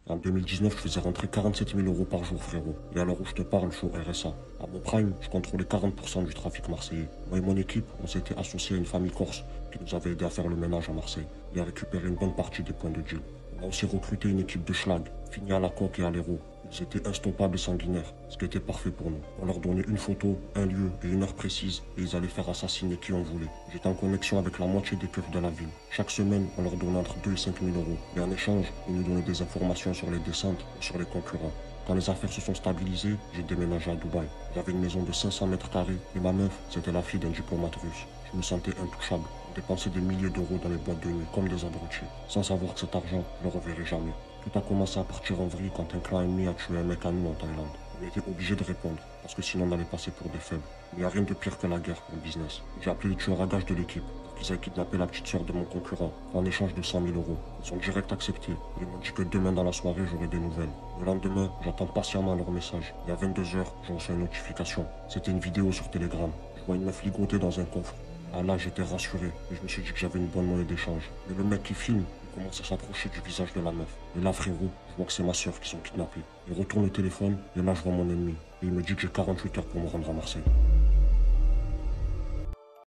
En 2019, je faisais rentrer 47 000 euros par jour, frérot. Et à l'heure où je te parle, je suis au RSA. À mon prime, je contrôlais 40% du trafic marseillais. Moi et mon équipe, on s'était associés à une famille corse qui nous avait aidé à faire le ménage à Marseille et à récupérer une bonne partie des points de deal. On a aussi recruté une équipe de schlag, finie à la coque et à l'héros. Ils étaient instoppables et sanguinaires, ce qui était parfait pour nous. On leur donnait une photo, un lieu et une heure précise et ils allaient faire assassiner qui on voulait. J'étais en connexion avec la moitié des keufs de la ville. Chaque semaine, on leur donnait entre 2 et 5 000 euros. Et en échange, ils nous donnaient des informations sur les descentes et sur les concurrents. Quand les affaires se sont stabilisées, j'ai déménagé à Dubaï. J'avais une maison de 500 mètres carrés et ma meuf, c'était la fille d'un diplomate russe. Je me sentais intouchable. On dépensait des milliers d'euros dans les boîtes de nuit comme des abrutis, sans savoir que cet argent, je le reverrai jamais. Tout a commencé à partir en vrille quand un clan ennemi a tué un mec à nous en Thaïlande. On était obligé de répondre, parce que sinon on allait passer pour des faibles. Il n'y a rien de pire que la guerre pour le business. J'ai appelé les tueurs à gages de l'équipe pour qu'ils aient kidnappé la petite sœur de mon concurrent en échange de 100 000 euros. Ils ont direct accepté. Ils m'ont dit que demain dans la soirée j'aurai des nouvelles. Le lendemain, j'attends patiemment leur message. Et à 22 h, j'ai reçu une notification. C'était une vidéo sur Telegram. Je vois une meuf ligotée dans un coffre. Ah là, j'étais rassuré et je me suis dit que j'avais une bonne monnaie d'échange. Mais le mec qui filme, il commence à s'approcher du visage de la meuf. Et là, frérot, je vois que c'est ma soeur qui sont kidnappées. Il retourne le téléphone et là, je vois mon ennemi. Et il me dit que j'ai 48 heures pour me rendre à Marseille.